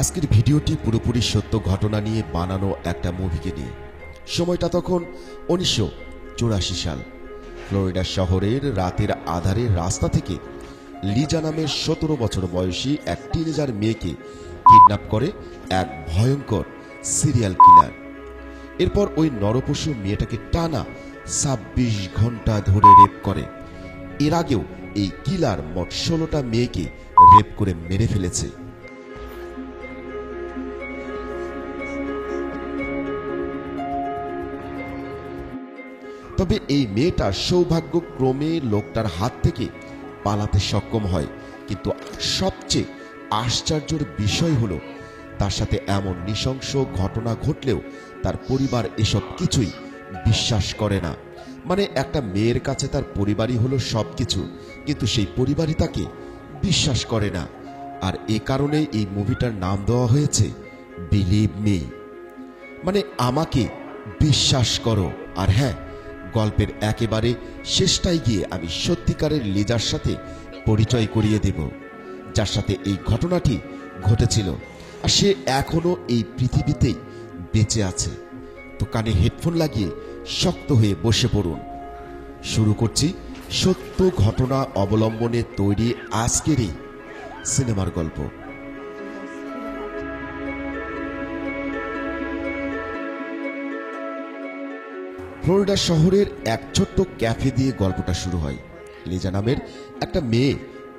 আজকের ভিডিওটি পুরোপুরি সত্য ঘটনা নিয়ে বানানো একটা মুভিকে নিয়ে। সময়টা তখন 1984 সাল। ফ্লোরিডা শহরের রাতের আধারে রাস্তা থেকে লিজা নামের 17 বছর বয়সী এক টিনেজার মেয়েকে কিডন্যাপ করে এক ভয়ঙ্কর সিরিয়াল কিলার। এরপর ওই নরপশু মেয়েটাকে টানা 26 ঘন্টা ধরে রেপ করে। এর আগেও এই কিলার মোট 16টা মেয়েকে রেপ করে মেরে ফেলেছে। তবে এই মেয়েটা সৌভাগ্যক্রমে লোকটার হাত থেকে পালাতে সক্ষম হয়, কিন্তু সবচেয়ে আশ্চর্যের বিষয় হলো তার সাথে এমন নৃশংস ঘটনা ঘটলেও তার পরিবার এসব কিছুই বিশ্বাস করে না। মানে একটা মেয়ের কাছে তার পরিবারই হলো সবকিছু, কিন্তু সেই পরিবারই তাকে বিশ্বাস করে না। আর এই কারণে এই মুভিটার নাম দেওয়া হয়েছে বিলিভ মি, মানে আমাকে বিশ্বাস করো। আর হ্যাঁ, গল্পের একেবারে শেষটায় গিয়ে আমি সত্যিকারের লিজার সাথে পরিচয় করিয়ে দেব, যার সাথে এই ঘটনাটি ঘটেছিল, আর সে এখনো এই পৃথিবীতেই বেঁচে আছে। তো কানে হেডফোন লাগিয়ে শক্ত হয়ে বসে পড়ুন। শুরু করছি সত্য ঘটনা অবলম্বনে তৈরি আজকের এই সিনেমার গল্প। ফ্লোরিডা শহরের এক ছোট্ট ক্যাফে দিয়ে গল্পটা শুরু হয়। লিজা নামের একটা মেয়ে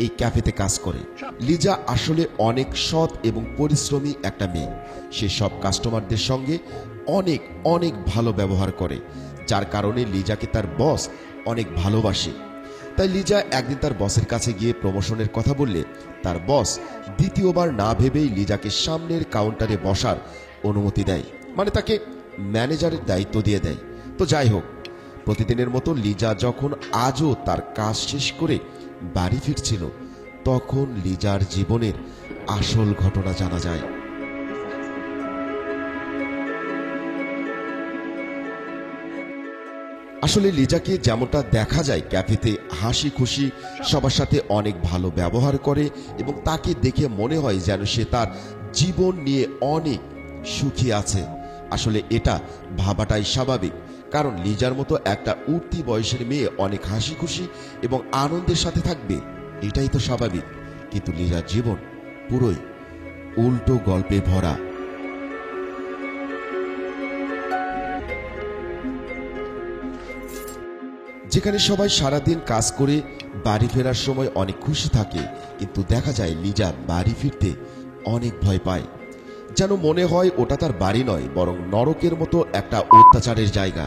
এই ক্যাফেতে কাজ করে। লিজা আসলে অনেক সৎ এবং পরিশ্রমী একটা মেয়ে। সে সব কাস্টমারদের সঙ্গে অনেক অনেক ভালো ব্যবহার করে, যার কারণে লিজাকে তার বস অনেক ভালোবাসে। তাই লিজা একদিন তার বসের কাছে গিয়ে প্রমোশনের কথা বললে তার বস দ্বিতীয়বার না ভেবেই লিজাকে সামনের কাউন্টারে বসার অনুমতি দেয়, মানে তাকে ম্যানেজারের দায়িত্ব দিয়ে দেয়। তো যাই হোক, প্রতিদিনের মতো লিজা যখন আজও তার কাজ শেষ করে বাড়ি ফিরছিল, তখন লিজার জীবনের আসল ঘটনা জানা যায়। আসলে লিজাকে যেমনটা দেখা যায় ক্যাফেতে হাসি খুশি, সবার সাথে অনেক ভালো ব্যবহার করে এবং তাকে দেখে মনে হয় যেন সে তার জীবন নিয়ে অনেক সুখী আছে। আসলে এটা ভাবাটাই স্বাভাবিক, কারণ লিজার মতো একটা উঠতি বয়সের মেয়ে অনেক হাসি খুশি এবং আনন্দের সাথে থাকবে, এটাই তো স্বাভাবিক। কিন্তু লিজার জীবন পুরোই উল্টো গল্পে ভরা। যেখানে সবাই সারাদিন কাজ করে বাড়ি ফেরার সময় অনেক খুশি থাকে, কিন্তু দেখা যায় লিজা বাড়ি ফিরতে অনেক ভয় পায়। যেন মনে হয় ওটা তার বাড়ি নয়, বরং নরকের মতো একটা অত্যাচারের জায়গা।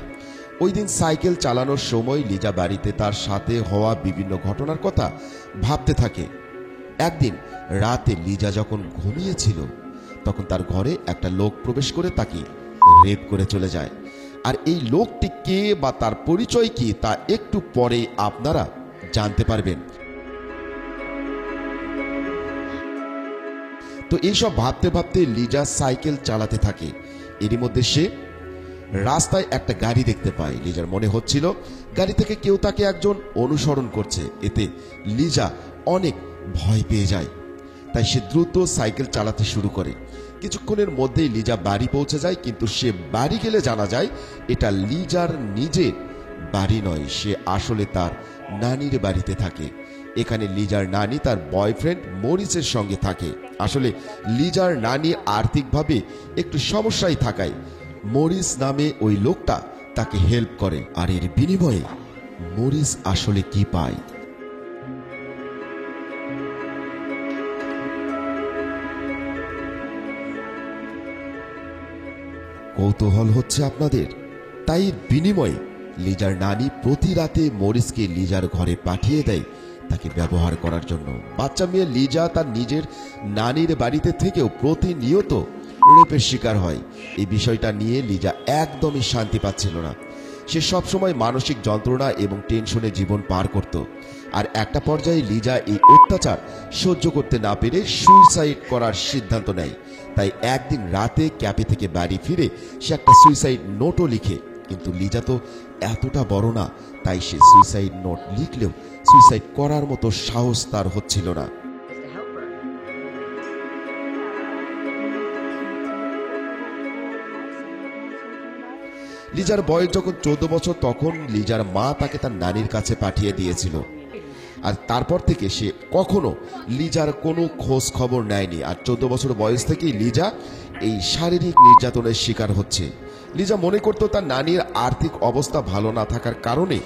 ওই দিন সাইকেল চালানোর সময় লিজা বাড়িতে তার সাথে হওয়া বিভিন্ন ঘটনার কথা ভাবতে থাকে। একদিন রাতে লিজা যখন ঘুমিয়েছিল, তখন তার ঘরে একটা লোক প্রবেশ করে তাকে রেপ করে চলে যায়। আর এই লোকটি কে বা তার পরিচয় কি তা একটু পরেই আপনারা জানতে পারবেন। তো এইসব ভাবতে ভাবতে লিজা সাইকেল চালাতে থাকে। এরই মধ্যে সে রাস্তায় একটা গাড়ি দেখতে পায়। লিজার মনে হচ্ছিল গাড়ি থেকে কেউ তাকে একজন অনুসরণ করছে। এতে লিজা অনেক ভয় পেয়ে যায়, তাই সে দ্রুত সাইকেল চালাতে শুরু করে। কিছুক্ষণের মধ্যেই লিজা বাড়ি পৌঁছে যায়, কিন্তু সে বাড়ি গেলে জানা যায় এটা লিজার নিজের বাড়ি নয়, সে আসলে তার নানির বাড়িতে থাকে। এখানে লিজার নানি তার বয়ফ্রেন্ড মরিসের সঙ্গে থাকে। আসলে লিজার নানি আর্থিকভাবে একটু সমস্যায় থাকায় মরিস নামে ওই লোকটা তাকে হেল্প করে। আর এর বিনিময়ে মরিস আসলে কি পায়? কৌতূহল হচ্ছে আপনাদের? তাই বিনিময়ে লিজার নানি প্রতি রাতে মরিসকে লিজার ঘরে পাঠিয়ে দেয় তাকে ব্যবহার করার জন্য। বাচ্চা মেয়ে লিজা তার নিজের নানির বাড়িতে থেকেও প্রতিনিয়ত রেপের শিকার হয়। এই বিষয়টা নিয়ে লিজা একদমই শান্তি পাচ্ছিল না। সে সবসময় মানসিক যন্ত্রণা এবং টেনশনে জীবন পার করত। আর একটা পর্যায়ে লিজা এই অত্যাচার সহ্য করতে না পেরে সুইসাইড করার সিদ্ধান্ত নেয়। তাই একদিন রাতে ক্যাফে থেকে বাড়ি ফিরে সে একটা সুইসাইড নোটও লিখে। কিন্তু লিজা তো এতটা বড় না, তাই সে সুইসাইড নোট লিখলেও সুইসাইড করার মতো সাহস তার হচ্ছিল না। লিজার বয়স যখন 14 বছর তখন লিজার মা তাকে তার নানির কাছে পাঠিয়ে দিয়েছিল। আর তারপর থেকে সে কখনো লিজার কোনো খোঁজ খবর নেয়নি। আর 14 বছর বয়স থেকেই লিজা এই শারীরিক নির্যাতনের শিকার হচ্ছে। লিজা মনে করতো তার নানির আর্থিক অবস্থা ভালো না থাকার কারণে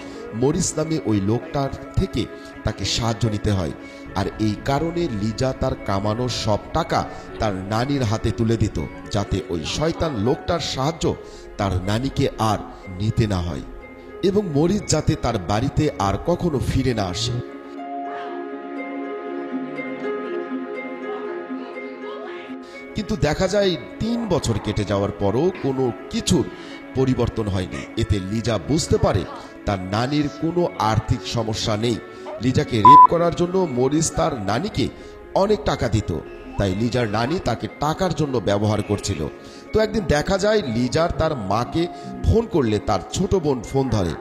মরিস নামে ওই লোকটার থেকে তাকে সাহায্য নিতে হয়। আর এই কারণে লিজা তার কামানো সব টাকা তার নানির হাতে তুলে দিত, যাতে ওই শয়তান লোকটার সাহায্য তার নানিকে আর নিতে না হয় এবং মরিস যাতে তার বাড়িতে আর কখনো ফিরে না আসে। কিন্তু দেখা যায় 3 বছর কেটে যাওয়ার পরও কোনো কিছুর পরিবর্তন হয়নি। এতে লিজা বুঝতে পারে তার নানির কোনো আর্থিক সমস্যা নেই। লিজাকে রেপ করার জন্য মরিস তার নানিকে অনেক টাকা দিত, তাই লিজার নানি তাকে টাকার জন্য ব্যবহার করছিল। তো একদিন দেখা যায় লিজার তার মাকে ফোন করলে তার ছোট বোন ফোন ধরে।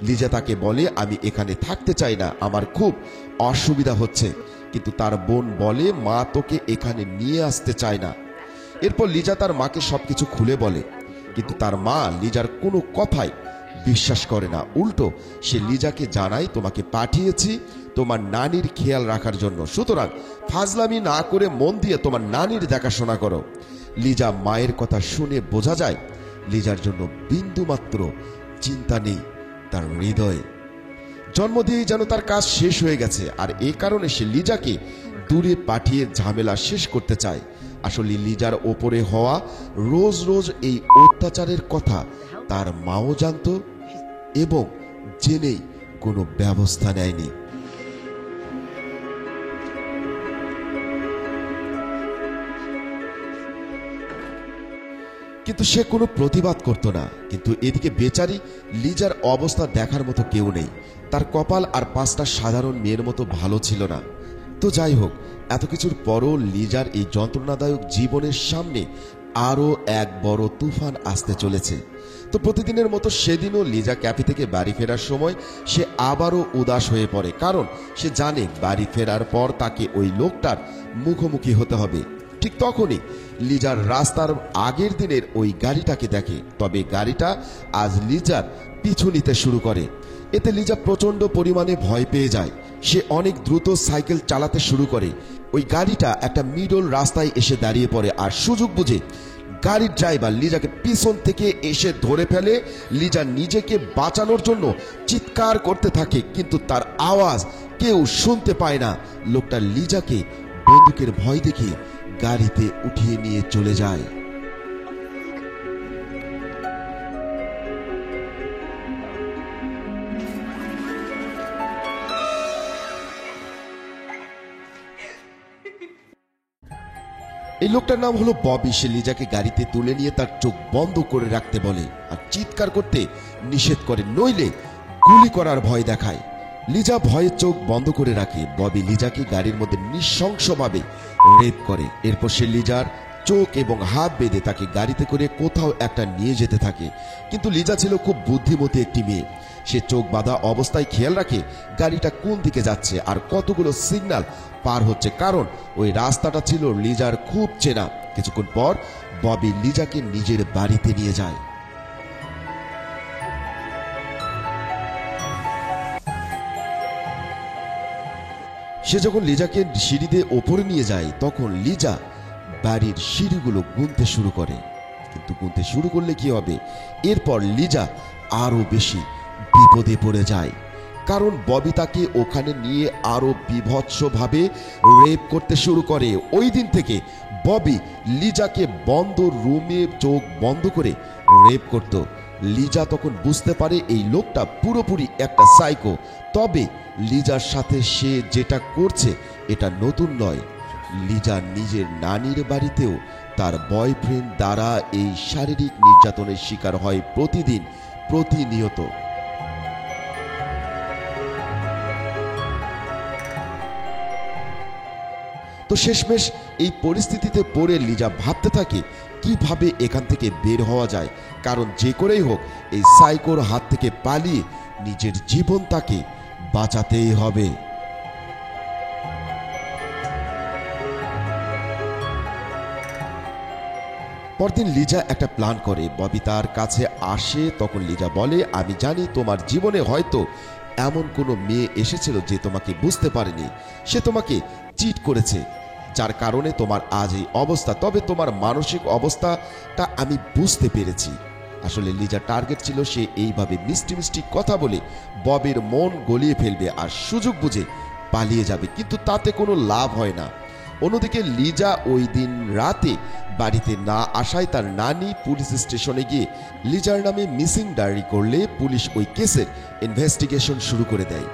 লিজা তাকে বলে, আমি এখানে থাকতে চাই না, আমার খুব অসুবিধা হচ্ছে। কিন্তু তার বোন বলে, মা তোকে এখানে নিয়ে আসতে চায় না। এরপর লিজা তার মাকে সবকিছু খুলে বলে, কিন্তু তার মা লিজার কোনো কথাই বিশ্বাস করে না। উল্টো সে লিজাকে জানায়, তোমাকে পাঠিয়েছি তোমার নানির খেয়াল রাখার জন্য, সুতরাং ফাজলামি না করে মন দিয়ে তোমার নানির দেখাশোনা করো। লিজা মায়ের কথা শুনে বোঝা যায় লিজার জন্য বিন্দুমাত্র চিন্তা নেই তার হৃদয়ে। জন্ম দিয়েই যেন তার কাজ শেষ হয়ে গেছে। আর এই কারণে সে লিজাকে দূরে পাঠিয়ে ঝামেলা শেষ করতে চায়। আসলে লিজার ওপরে হওয়া রোজ রোজ এই অত্যাচারের কথা তার মাও জানত এবং জেনেই কোনো ব্যবস্থা নেয়নি। কিন্তু সে কোনো প্রতিবাদ করত না। কিন্তু এদিকে বেচারি লিজার অবস্থা দেখার মতো কেউ নেই। তার কপাল আর 5টা সাধারণ মেয়ের মতো ভালো ছিল না। তো যাই হোক, এত কিছুর পরও লিজার এই যন্ত্রণাদায়ক জীবনের সামনে আরও এক বড় তুফান আসতে চলেছে। তো প্রতিদিনের মতো সেদিনও লিজা ক্যাফে থেকে বাড়ি ফেরার সময় সে আবারও উদাস হয়ে পড়ে, কারণ সে জানে বাড়ি ফেরার পর তাকে ওই লোকটার মুখোমুখি হতে হবে। ঠিক তখনই লিজার রাস্তার আগের দিনের ওই গাড়িটাকে দেখে, তবে গাড়িটা আজ লিজার পিছু নিতে শুরু করে। এতে লিজা প্রচন্ড পরিমাণে ভয় পেয়ে যায়। সে অনেক দ্রুত সাইকেল চালাতে শুরু করে। ওই গাড়িটা একটা মিডল রাস্তায় এসে দাঁড়িয়ে পড়ে, আর সুযোগ বুঝে গাড়ির ড্রাইভার লিজাকে পিছন থেকে এসে ধরে ফেলে। লিজা নিজেকে বাঁচানোর জন্য চিৎকার করতে থাকে, কিন্তু তার আওয়াজ কেউ শুনতে পায় না। লোকটা লিজাকে বন্দুকের ভয় দেখে গাড়িতে উঠিয়ে নিয়ে চলে যায়। এই লোকটার নাম হলো ববি। সে লিজাকে গাড়িতে তুলে নিয়ে তার চোখ বন্ধ করে রাখতে বলে আর চিৎকার করতে নিষেধ করে, নইলে গুলি করার ভয় দেখায়। লিজা ভয়ে চোখ বন্ধ করে রাখে। ববি লিজাকে গাড়ির মধ্যে নৃশংসভাবে রেপ করে। এরপর সে লিজার চোখ এবং হাত বেঁধে তাকে গাড়িতে করে কোথাও একটা নিয়ে যেতে থাকে। কিন্তু লিজা ছিল খুব বুদ্ধিমতী একটি মেয়ে। সে চোখ বাঁধা অবস্থায় খেয়াল রাখে গাড়িটা কোন দিকে যাচ্ছে আর কতগুলো সিগন্যাল পার হচ্ছে, কারণ ওই রাস্তাটা ছিল লিজার খুব চেনা। কিছুক্ষণ পর ববি লিজাকে নিজের বাড়িতে নিয়ে যায়। সে যখন লিজাকে সিঁড়ি দিয়ে ওপরে নিয়ে যায়, তখন লিজা বাড়ির সিঁড়িগুলো গুনতে শুরু করে। কিন্তু গুনতে শুরু করলে কি হবে, এরপর লিজা আরো বেশি বিপদে পড়ে যায়, কারণ ববি তাকে ওখানে নিয়ে আরো বিভৎসভাবে রেপ করতে শুরু করে। ওই দিন থেকে ববি লিজাকে বন্ধ রুমে চোখ বন্ধ করে রেপ করত। লিজা তখন বুঝতে পারে এই লোকটা পুরোপুরি একটা সাইকো। তবে লিজার সাথে সে যেটা করছে এটা নতুন নয়। লিজা নিজের নানির বাড়িতেও তার বয়ফ্রেন্ড দ্বারা এই শারীরিক নির্যাতনের শিকার হয় প্রতিদিন, প্রতিনিয়ত। তো শেষমেশ এই পরিস্থিতিতে পড়ে লিজা ভাবতে থাকে কিভাবে এখান থেকে বের হওয়া যায়, কারণ যে করেই হোক এই সাইকোর হাত থেকে পালিয়ে নিজের জীবন তাকে বাঁচাতেই হবে। পরদিন লিজা একটা প্ল্যান করে। ববি তার কাছে আসে। তখন লিজা বলে, আমি জানি তোমার জীবনে হয়তো এমন কোনো মেয়ে এসেছিল যে তোমাকে বুঝতে পারেনি। সে তোমাকে চিট করেছে, যার কারণে তোমার আজ এই অবস্থা। তবে তোমার মানসিক অবস্থাটা আমি বুঝতে পেরেছি। আসলে লিজার টার্গেট ছিল সে এইভাবে মিষ্টি মিষ্টি কথা বলে ববির মন গলিয়ে ফেলবে আর সুযোগ বুঝে পালিয়ে যাবে, কিন্তু তাতে কোনো লাভ হয় না। অন্যদিকে লিজা ওই দিন রাতে বাড়িতে না আসায় তার নানি পুলিশ স্টেশনে গিয়ে লিজার নামে মিসিং ডায়েরি করলে পুলিশ ওই কেসের ইনভেস্টিগেশন শুরু করে দেয়।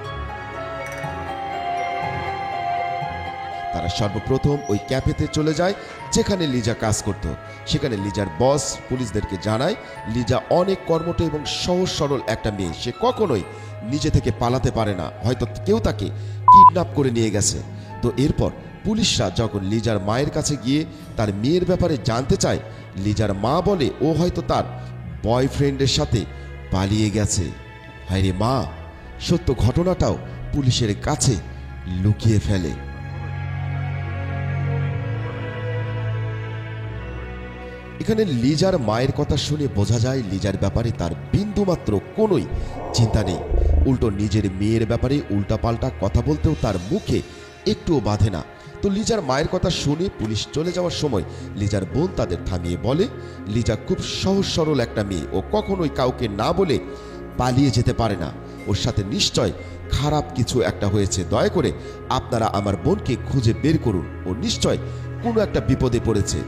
তারা সর্বপ্রথম ওই ক্যাফেতে চলে যায় যেখানে লিজা কাজ করত। সেখানে লিজার বস পুলিশদেরকে জানায় লিজা অনেক কর্মঠ এবং সহজ সরল একটা মেয়ে। সে কখনোই নিজে থেকে পালাতে পারে না, হয়তো কেউ তাকে কিডন্যাপ করে নিয়ে গেছে। তো এরপর পুলিশরা যখন লিজার মায়ের কাছে গিয়ে তার মেয়ের ব্যাপারে জানতে চায়, লিজার মা বলে ও হয়তো তার বয়ফ্রেন্ডের সাথে পালিয়ে গেছে। হায়রে মা, সত্য ঘটনাটাও পুলিশের কাছে লুকিয়ে ফেলে। এখানে লিজার মায়ের কথা শুনে বোঝা যায় লিজার ব্যাপারে তার বিন্দুমাত্র কোনোই চিন্তা নেই। উল্টো নিজের মেয়ের ব্যাপারে উল্টাপাল্টা কথা বলতেও তার মুখে একটুও বাধে না। তো লিজার মায়ের কথা শুনে পুলিশ চলে যাওয়ার সময় লিজার বোন তাদের থামিয়ে বলে, লিজা খুব সহজ সরল একটা মেয়ে, ও কখনোই কাউকে না বলে পালিয়ে যেতে পারে না। ওর সাথে নিশ্চয় খারাপ কিছু একটা হয়েছে। দয়া করে আপনারা আমার বোনকে খুঁজে বের করুন, ও নিশ্চয় কোনো একটা বিপদে পড়েছে।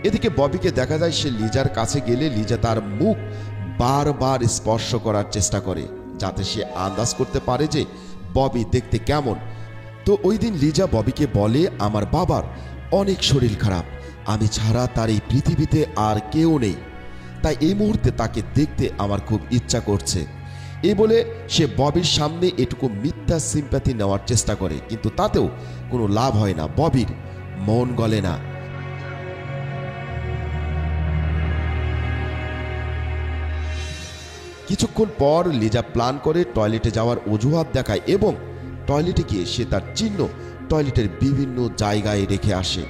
এদিকে ববিকে দেখা যায় সে লিজার কাছে গেলে লিজা তার মুখ বারবার স্পর্শ করার চেষ্টা করে, যাতে সে আন্দাজ করতে পারে যে ববি দেখতে কেমন। তো ওই দিন লিজা ববিকে বলে, আমার বাবার অনেক শরীর খারাপ, আমি ছাড়া তার এই পৃথিবীতে আর কেউ নেই, তাই এই মুহূর্তে তাকে দেখতে আমার খুব ইচ্ছা করছে। এই বলে সে ববির সামনে এটুকু মিথ্যা সিম্প্যাথি নেওয়ার চেষ্টা করে, কিন্তু তাতেও কোনো লাভ হয় না। ববির মন গলে না। কিছুক্ষণ পর লিজা প্ল্যান করে টয়লেটে যাওয়ার অজুহাত দেখায় এবং টয়লেটে গিয়ে সে তার চিহ্ন টয়লেটের বিভিন্ন জায়গায় রেখে আসে।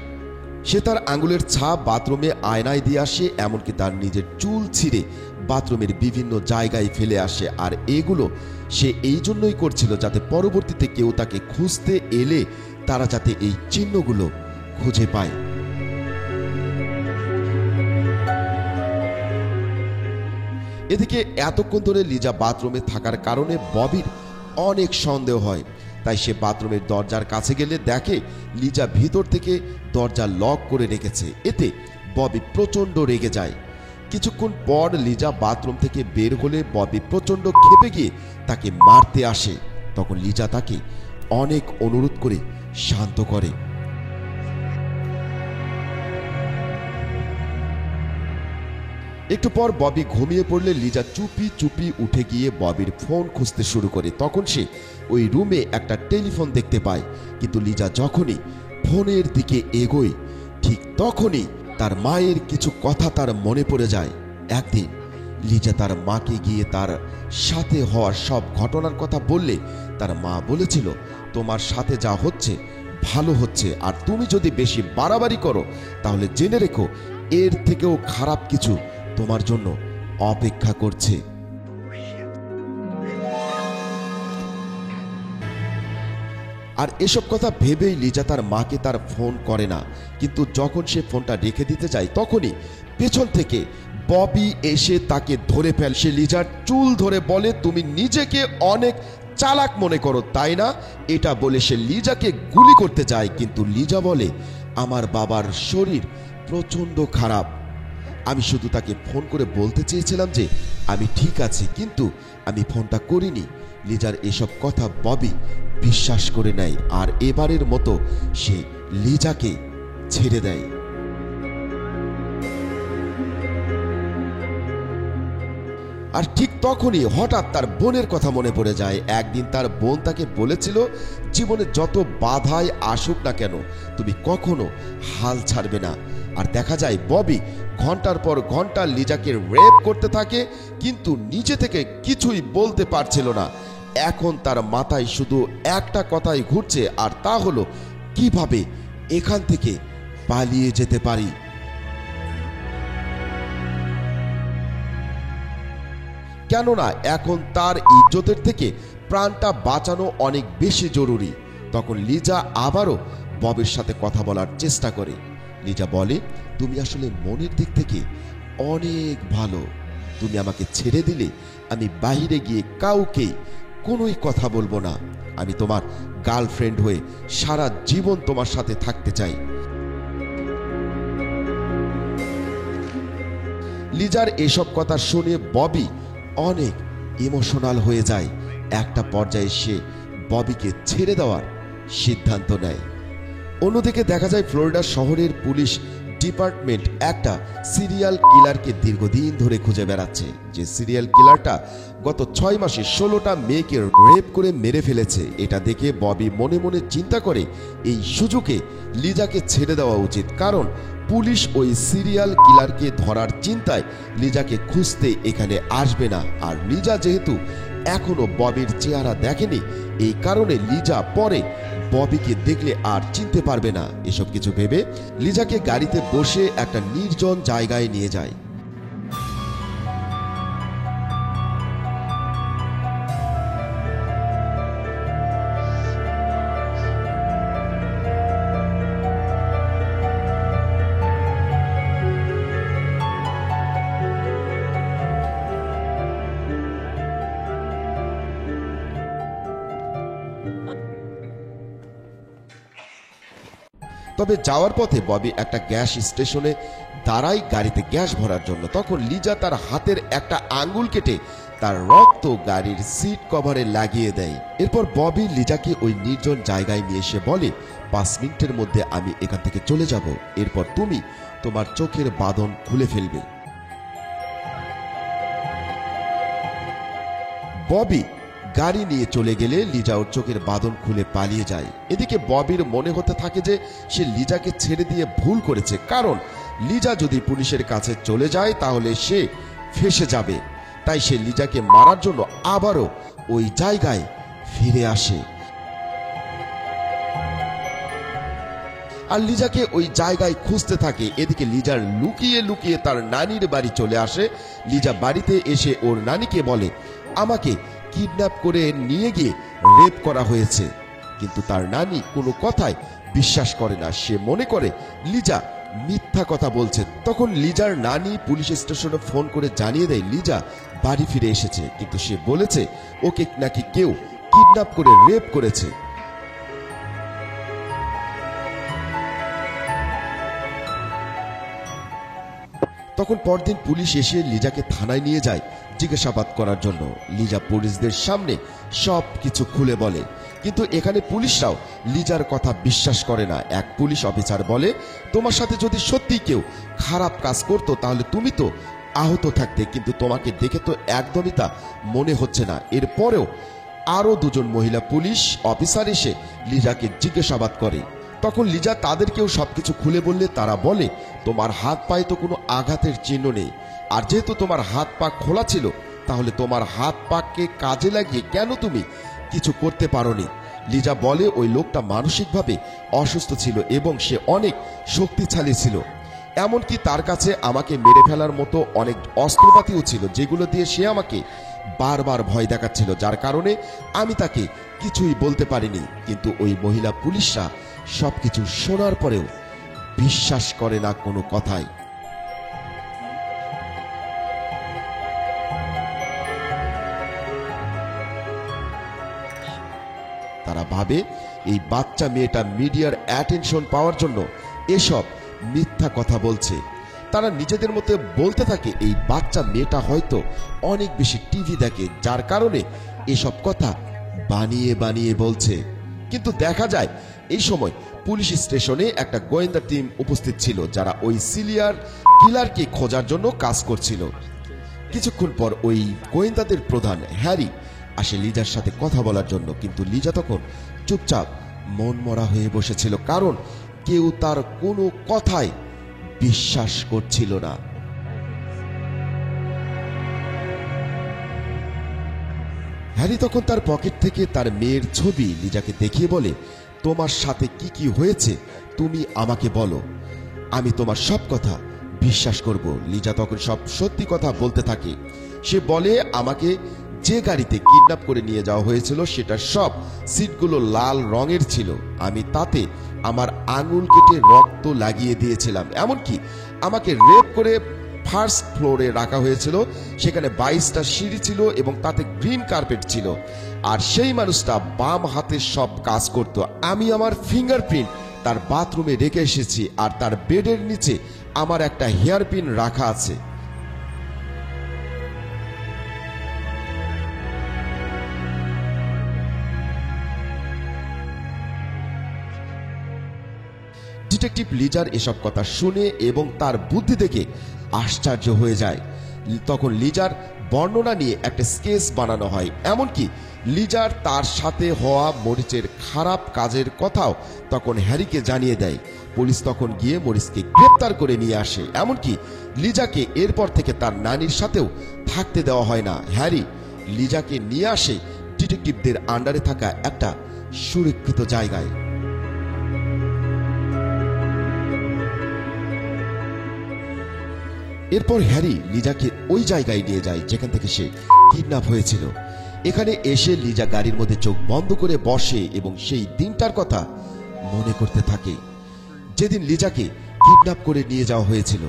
সে তার আঙুলের ছাপ বাথরুমে আয়নায় দিয়ে আসে, এমনকি তার নিজের চুল ছিঁড়ে বাথরুমের বিভিন্ন জায়গায় ফেলে আসে। আর এগুলো সে এই জন্যই করছিল যাতে পরবর্তীতে কেউ তাকে খুঁজতে এলে তারা যাতে এই চিহ্নগুলো খুঁজে পায়। এদিকে এতক্ষণ ধরে লিজা বাথরুমে থাকার কারণে ববির অনেক সন্দেহ হয়। তাই সে বাথরুমের দরজার কাছে গেলে দেখে লিজা ভিতর থেকে দরজা লক করে রেখেছে। এতে ববি প্রচণ্ড রেগে যায়। কিছুক্ষণ পর লিজা বাথরুম থেকে বের হলে ববি প্রচণ্ড ক্ষেপে গিয়ে তাকে মারতে আসে। তখন লিজা তাকে অনেক অনুরোধ করে শান্ত করে। একটু পর ববি ঘুমিয়ে পড়লে লিজা চুপি চুপি উঠে গিয়ে ববির ফোন খুঁজতে শুরু করে। তখন সে ওই রুমে একটা টেলিফোন দেখতে পায়, কিন্তু লিজা যখনই ফোনের দিকে এগোয় ঠিক তখনই তার মায়ের কিছু কথা তার মনে পড়ে যায়। একদিন লিজা তার মাকে গিয়ে তার সাথে হওয়ার সব ঘটনার কথা বললে তার মা বলেছিল, তোমার সাথে যা হচ্ছে ভালো হচ্ছে, আর তুমি যদি বেশি বাড়াবাড়ি করো তাহলে জেনে রেখো এর থেকেও খারাপ কিছু তোমার জন্য অপেক্ষা করছে। আর এসব কথা ভেবেই লিজা তার মাকে তার ফোন করে না, কিন্তু যখন সে ফোনটা রেখে দিতে যায় তখনই পেছন থেকে ববি এসে তাকে ধরে ফেলে। সে লিজার চুল ধরে বলে, তুমি নিজেকে অনেক চালাক মনে করো তাই না? এটা বলে সে লিজাকে গুলি করতে যায়, কিন্তু লিজা বলে, আমার বাবার শরীর প্রচণ্ড খারাপ, আমি শুধু তাকে ফোন করে বলতে চেয়েছিলাম যে আমি ঠিক আছি, কিন্তু আমি ফোনটা করিনি। লিজার এসব কথা ববি বিশ্বাস করে নেয়, আর এবারের মতো সে লিজাকে ছেড়ে দেয়। আর ঠিক তখনই হঠাৎ তার বোনের কথা মনে পড়ে যায়। একদিন তার বোন তাকে বলেছিল, জীবনে যত বাধাই আসুক না কেন তুমি কখনো হাল ছাড়বে না। আর দেখা যায় ববি ঘন্টার পর ঘন্টা লিজাকে রেপ করতে থাকে, কিন্তু নিজে থেকে কিছুই বলতে পারছিল না। এখন তার মাথায় শুধু একটা কথাই ঘুরছে, আর তা হলো কিভাবে এখান থেকে পালিয়ে যেতে পারি। কেননা এখন তার ইজ্জতের থেকে প্রাণটা বাঁচানো অনেক বেশি জরুরি। তখন লিজা আবারও ববির সাথে কথা বলার চেষ্টা করে। লিজা বলে, তুমি আসলে মনের দিক থেকে অনেক ভালো। তুমি আমাকে ছেড়ে দিলে আমি বাইরে গিয়ে কাউকে কোনোই কথা বলবো না। আমি তোমার গার্লফ্রেন্ড হয়ে সারা জীবন তোমার সাথে থাকতে চাই। লিজার এসব কথা শুনে ববি অনেক ইমোশনাল হয়ে যায়। একটা পর্যায়ে সে ববিকে ছেড়ে দেওয়ার সিদ্ধান্ত নেয়। অন্যদিকে দেখা যায় ফ্লোরিডা শহরের পুলিশ ডিপার্টমেন্ট একটা সিরিয়াল কিলারকে দীর্ঘদিন ধরে খুঁজে বেড়াচ্ছে। যে সিরিয়াল কিলারটা গত 6 মাসে 16টা মেয়েকে রেপ করে মেরে ফেলেছে। এটা দেখে ববি মনে মনে চিন্তা করে এই সুযোগে লিজাকে ছেড়ে দেওয়া উচিত, কারণ পুলিশ ওই সিরিয়াল কিলারকে ধরার চিন্তায় লিজাকে খুঁজতে এখানে আসবে না। আর লিজা যেহেতু এখনো ববির চেহারা দেখেনি, এই কারণে লিজা পরে ববিকে দেখলে আর চিনতে পারবে না। এসব কিছু ভেবে লিজাকে গাড়িতে বসে একটা নির্জন জায়গায় নিয়ে যায়। তবে যাওয়ার পথে ববি একটা গ্যাস স্টেশনে দাঁড়ায় গাড়িতে গ্যাস ভরার জন্য। তখন লিজা তার হাতের একটা আঙ্গুল কেটে তার রক্ত গাড়ির সিট কভারে লাগিয়ে দেয়। এরপর ববি লিজাকে ওই নির্জন জায়গায় নিয়ে এসে বলে, 5 মিনিটের মধ্যে আমি এখান থেকে চলে যাব। এরপর তুমি তোমার চোখের বাঁধন খুলে ফেলবে। ববি গাড়ি নিয়ে চলে গেলে লিজা ওর চোখের বাঁধন খুলে পালিয়ে যায়। এদিকে ববির মনে হতে থাকে যে সে লিজাকে ছেড়ে দিয়ে ভুল করেছে, কারণ লিজা যদি পুলিশের কাছে চলে যায় তাহলে সে ফেঁসে যাবে। তাই সে লিজাকে মারার জন্য আবারও ওই জায়গায় ফিরে আসে। আর লিজাকে ওই জায়গায় খুঁজতে থাকে। এদিকে লিজার লুকিয়ে লুকিয়ে তার নানির বাড়ি চলে আসে। লিজা বাড়িতে এসে ওর নানিকে বলে, আমাকে কিডন্যাপ করে নিয়ে গিয়ে রেপ করা হয়েছে। কিন্তু তার নানি কোনো কথাই বিশ্বাস করে না। সে মনে করে লিজা মিথ্যা কথা বলছে। তখন লিজার নানি পুলিশ স্টেশনে ফোন করে জানিয়ে দেয় লিজা বাড়ি ফিরে এসেছে, কিন্তু সে বলেছে ওকে নাকি কেউ কিডন্যাপ করে রেপ করেছে। তখন পরদিন পুলিশ এসে লিজাকে থানায় নিয়ে যায় জিজ্ঞাসাবাদ করার জন্য। লিজা পুলিশদের সামনে সব কিছু খুলে বলে, কিন্তু এখানে পুলিশরাও লিজার কথা বিশ্বাস করে না। এক পুলিশ অফিসার বলে, তোমার সাথে যদি সত্যি কেউ খারাপ কাজ করতো তাহলে তুমি তো আহত থাকতে, কিন্তু তোমাকে দেখে তো একদমই তা মনে হচ্ছে না। এরপরেও আরো 2জন মহিলা পুলিশ অফিসার এসে লিজাকে জিজ্ঞাসাবাদ করে। তখন লিজা তাদেরকেও সবকিছু খুলে বললে তারা বলে, তোমার হাত পায়ে তো কোনো আঘাতের চিহ্ন নেই, আর যেহেতু তোমার হাত পা খোলা ছিল তাহলে তোমার হাত পাকে কাজে লাগিয়ে কেন তুমি কিছু করতে পারোনি। লিজা বলে, ওই লোকটা মানসিকভাবে অসুস্থ ছিল এবং সে অনেক শক্তিশালী ছিল। এমনকি তার কাছে আমাকে মেরে ফেলার মতো অনেক অস্ত্রপাতিও ছিল, যেগুলো দিয়ে সে আমাকে বারবার ভয় দেখাচ্ছিল, যার কারণে আমি তাকে কিছুই বলতে পারিনি। কিন্তু ওই মহিলা পুলিশরা সবকিছু শোনার পরেও বিশ্বাস করে না কোনো কথাই। তারা ভাবে এই বাচ্চা মেয়েটা মিডিয়ার অ্যাটেনশন পাওয়ার জন্য এসব মিথ্যা কথা বলছে। তারা নিজেদের মধ্যে বলতে থাকে এই বাচ্চা মেয়েটা হয়তো অনেক বেশি টিভি দেখে, যার কারণে এসব কথা বানিয়ে বানিয়ে বলছে। কিন্তু দেখা যায় এই সময় পুলিশ স্টেশনে একটা গোয়েন্দা টিম উপস্থিত ছিল, যারা ওই সিরিয়াল কিলারকে খোঁজার জন্য কাজ করছিল। কিছুক্ষণ পর ওই গোয়েন্দাদের প্রধান হ্যারি আসে লিজার সাথে কথা বলার জন্য, কিন্তু লিজা তখন চুপচাপ মনমরা হয়ে বসেছিল, কারণ কেউ তার কোনো কথাই বিশ্বাস করছিল না। হ্যারি তখন তার পকেট থেকে তার মেয়ের ছবি লিজাকে দেখিয়ে বলে, তোমার সাথে কি কি হয়েছে তুমি আমাকে বলো, আমি তোমার সব কথা বিশ্বাস করব। লিজা তখন সব সত্যি কথা বলতে থাকে। সে বলে, আমাকে যে গাড়িতে কিডন্যাপ করে নিয়ে যাওয়া হয়েছিল সেটা সব সিটগুলো লাল রঙের ছিল। আমি তাতে আমার আঙুল কেটে রক্ত লাগিয়ে দিয়েছিলাম। এমনকি আমাকে রেপ করে ফার্স্ট ফ্লোরে রাখা হয়েছিল। সেখানে 22টা সিঁড়ি ছিল এবং তাতে গ্রিন কার্পেট ছিল। আর সেই মানুষটা বাম হাতে সব কাজ করত। আমি আমার ফিঙ্গারপ্রিন্ট তার বাথরুমে রেখে এসেছি আর তার বেডের নিচে আমার একটা হেয়ারপিন রাখা আছে। ডিটেকটিভ লিজার এসব কথা শুনে এবং তার বুদ্ধি দেখে আশ্চর্য হয়ে যায়। তখন লিজার বর্ণনা নিয়ে একটা স্কেচ বানানো হয়। এমনকি লিজার তার সাথে হওয়া মরিচের খারাপ কাজের কথাও তখন হ্যারিকে জানিয়ে দেয়। পুলিশ তখন গিয়ে মরিচকে গ্রেপ্তার করে নিয়ে আসে। এমনকি লিজাকে এরপর থেকে তার নানির সাথেও থাকতে দেওয়া হয় না। হ্যারি লিজাকে নিয়ে আসে ডিটেকটিভদের আন্ডারে থাকা একটা সুরক্ষিত জায়গায়। এরপর হ্যারি লিজাকে ওই জায়গায় নিয়ে যায় যেখান থেকে সে কিডন্যাপ হয়েছিল। এখানে এসে লিজা গাড়ির মধ্যে চোখ বন্ধ করে বসে এবং সেই দিনটার কথা মনে করতে থাকে যেদিন লিজাকে কিডন্যাপ করে নিয়ে যাওয়া হয়েছিল।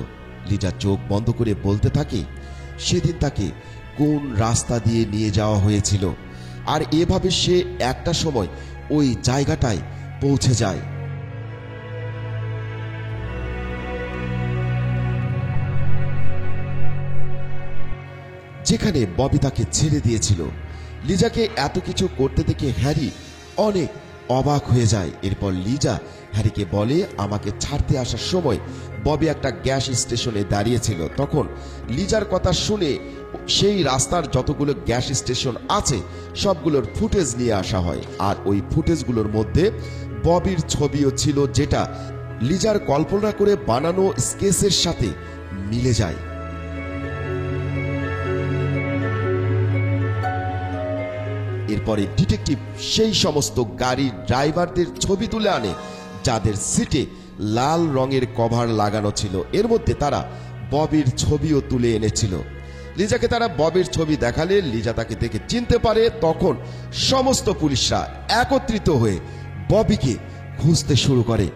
লিজা চোখ বন্ধ করে বলতে থাকে সেদিন তাকে কোন রাস্তা দিয়ে নিয়ে যাওয়া হয়েছিল। আর এভাবে সে একটা সময় ওই জায়গাটায় পৌঁছে যায়। যেখানে ববি তাকে ছেড়ে দিয়েছিল। লিজাকে এত কিছু করতে দেখে হ্যারি অনেক অবাক হয়ে যায়। এরপর লিজা হ্যারিকে বলে, আমাকে ছাড়তে আসার সময় ববি একটা গ্যাস স্টেশনে দাঁড়িয়েছিল। তখন লিজার কথা শুনে সেই রাস্তার যতগুলো গ্যাস স্টেশন আছে সবগুলোর ফুটেজ নিয়ে আসা হয়। আর ওই ফুটেজগুলোর মধ্যে ববির ছবিও ছিল, যেটা লিজার কল্পনা করে বানানো স্কেচের সাথে মিলে যায়। এরপরে ডিটেকটিভ সেই সমস্ত গাড়ির ড্রাইভারদের ছবি তুলে আনে যাদের সিটে লাল রঙের কভার লাগানো ছিল। এর মধ্যে তারা ববির ছবিও তুলে এনেছিল। লিজাকে তারা ববির ছবি দেখালে লিজা তাকে দেখে চিনতে পারে। তখন সমস্ত পুলিশরা একত্রিত হয়ে ববিকে খুঁজতে শুরু করে।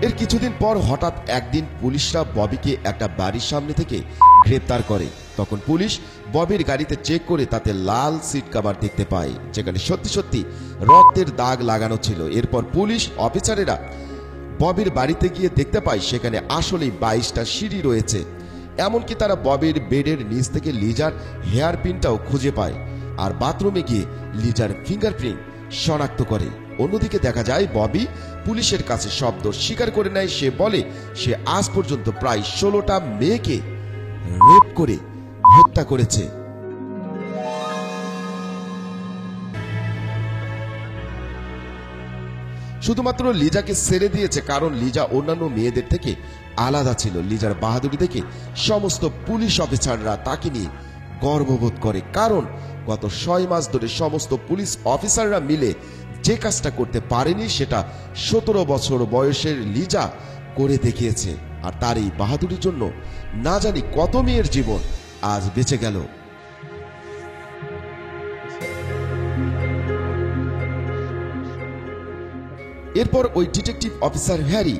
এর কিছুদিন পর হঠাৎ একদিন পুলিশরা ববিকে একটা বাড়ির সামনে থেকে গ্রেপ্তার করে। তখন পুলিশ ববির গাড়িতে চেক করে তাতে লাল সিট কভার দেখতে পায়, যেখানে সত্যি সত্যি রক্তের দাগ লাগানো ছিল। এরপর পুলিশ অফিসারেরা ববির বাড়িতে গিয়ে দেখতে পায় সেখানে আসলেই 22টা সিঁড়ি রয়েছে। এমনকি তারা ববির বেডের নিচ থেকে লিজার হেয়ার পিনটাও খুঁজে পায় আর বাথরুমে গিয়ে লিজার ফিঙ্গারপ্রিন্ট শনাক্ত করে। অন্যদিকে দেখা যায় ববি পুলিশের কাছে সব দোষ স্বীকার করে নেয়। সে বলে সে আজ পর্যন্ত প্রায় 16টা মেয়েকে রেপ করে হত্যা করেছে। শুধুমাত্র লিজাকে ছেড়ে দিয়েছে কারণ লিজা অন্যান্য মেয়েদের থেকে আলাদা ছিল। লিজার বাহাদুরি দেখে সমস্ত পুলিশ অফিসাররা তাকে নিয়ে গর্ববোধ করে, কারণ গত 6 মাস ধরে সমস্ত পুলিশ অফিসাররা মিলে যে কাজটা করতে পারেনি সেটা 17 বছর বয়সের লিজা করে দেখিয়েছে। আর তার এই বাহাদুরির জন্য না জানি কত মেয়ের জীবন আজ বেঁচে গেল। এরপর ওই ডিটেকটিভ অফিসার হ্যারি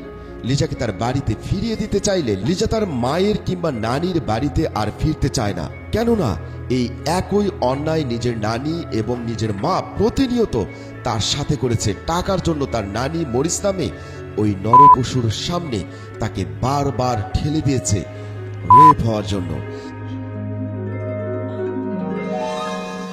লিজাকে তার বাড়িতে ফিরিয়ে দিতে চাইলে লিজা তার মায়ের কিংবা নানির বাড়িতে আর ফিরতে চায় না। কেননা এই একই অন্যায় নিজের নানি এবং নিজের মা প্রতিনিয়ত তার সাথে করেছে। টাকার জন্য তার নানি মরিস নামে ওই নরপশুর সামনে তাকে বারবার ঠেলে দিয়েছে রেপ হওয়ার জন্য।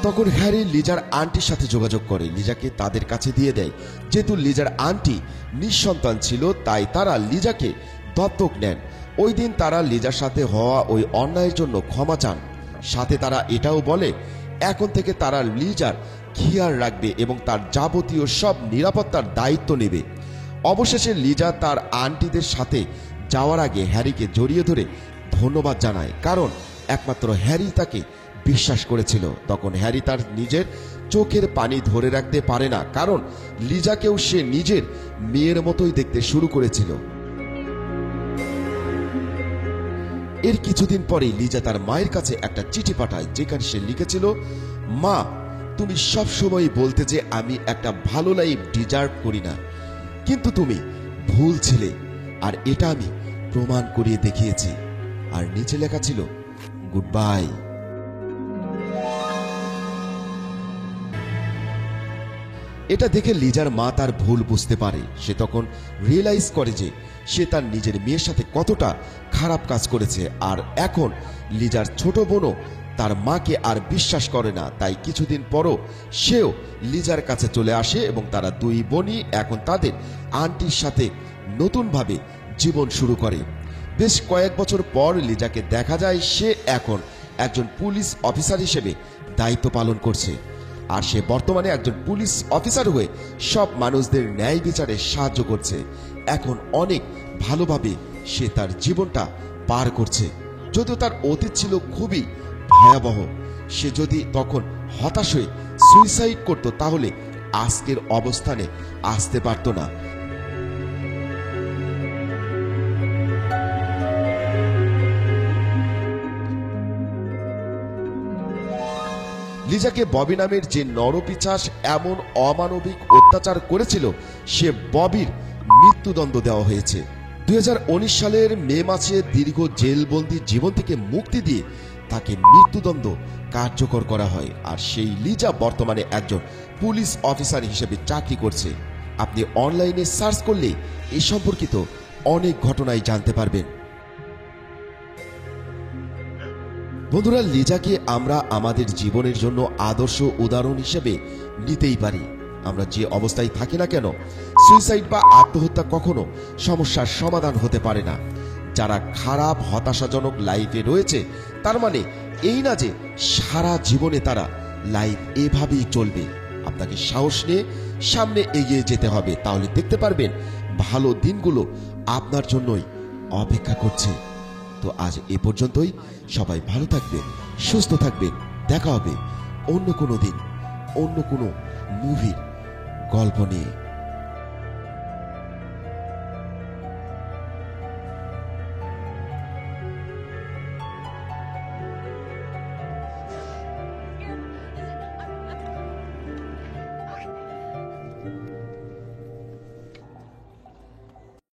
তখন হ্যারি লিজার আন্টির সাথে যোগাযোগ করে, লিজাকে তাদের কাছে দিয়ে দেয়। যেহেতু লিজার আন্টি নিঃসন্তান ছিল তাই তারা লিজাকে দত্তক নেন। ওই দিন তারা লিজার সাথে হওয়া ওই অন্যায়ের জন্য ক্ষমা চান। সাথে তারা এটাও বলে এখন থেকে তারা লিজার খেয়াল রাখবে এবং তার যাবতীয় সব নিরাপত্তার দায়িত্ব নেবে। অবশেষে লিজা তার আন্টিদের সাথে যাওয়ার আগে হ্যারিকে জড়িয়ে ধরে ধন্যবাদ জানায়, কারণ একমাত্র হ্যারি তাকে বিশ্বাস করেছিল। তখন হ্যারি তার নিজের চোখের পানি ধরে রাখতে পারে না, কারণ লিজাকেও সে নিজের মেয়ের মতোই দেখতে শুরু করেছিল। এর কিছুদিন পরেই লিজা তার মায়ের কাছে একটা চিঠি পাঠায়, যেখানে সে লিখেছিল, মা, তুমি সবসময় বলতে যে আমি একটা ভালো লাইফ ডিজার্ভ করি না, কিন্তু তুমি ভুল ছিলে, আর এটা আমি প্রমাণ করিয়ে দেখিয়েছি। আর নিচে লেখা ছিল, গুড বাই। এটা দেখে লিজার মা তার ভুল বুঝতে পারে। সে তখন রিয়েলাইজ করে যে সে তার নিজের মেয়ের সাথে কতটা খারাপ কাজ করেছে। আর এখন লিজার ছোট বোনও তার মাকে আর বিশ্বাস করে না। তাই কিছুদিন পরও সেও লিজার কাছে চলে আসে এবং তারা দুই বোনই এখন তাদের আন্টির সাথে নতুনভাবে জীবন শুরু করে। বেশ কয়েক বছর পর লিজাকে দেখা যায় সে এখন একজন পুলিশ অফিসার হিসেবে দায়িত্ব পালন করছে। আর সে বর্তমানে একজন পুলিশ অফিসার হয়ে সব মানুষদের ন্যায় বিচারে সাহায্য করছে। এখন অনেক ভালোভাবে সে তার জীবনটা পার করছে। যদিও তার অতীত ছিল খুবই ভয়াবহ। সে যদি তখন হতাশ হয়ে সুইসাইড করত, তাহলে আজকের অবস্থানে আসতে পারত না। লিজাকে ববি নামের যে নরপিশাচ এমন অমানবিক অত্যাচার করেছিল, সে ববির মৃত্যুদণ্ড দেওয়া হয়েছে। 2019 সালের মে মাসে দীর্ঘ জেলবন্দি জীবন থেকে মুক্তি দিয়ে তাকে মৃত্যুদণ্ড কার্যকর করা হয়। আর সেই লিজা বর্তমানে একজন পুলিশ অফিসার হিসেবে চাকরি করছে। আপনি অনলাইনে সার্চ করলে এই সম্পর্কিত অনেক ঘটনাই জানতে পারবেন। বন্ধুরা, লিজাকে আমরা আমাদের জীবনের জন্য আদর্শ উদাহরণ হিসেবে নিতেই পারি। আমরা যে অবস্থায় থাকি না কেন, সুইসাইড বা আত্মহত্যা কখনো সমস্যার সমাধান হতে পারে না। যারা খারাপ হতাশাজনক লাইফে রয়েছে, তার মানে এই না যে সারা জীবনে তারা লাইফ এভাবেই চলবে। আপনাকে সাহস নিয়ে সামনে এগিয়ে যেতে হবে, তাহলে দেখতে পারবেন ভালো দিনগুলো আপনার জন্যই অপেক্ষা করছে। তো আজ এ পর্যন্তই। সবাই ভালো থাকবেন, সুস্থ থাকবেন। দেখা হবে অন্য কোনো দিন, অন্য কোনো মুভির গল্প নিয়ে।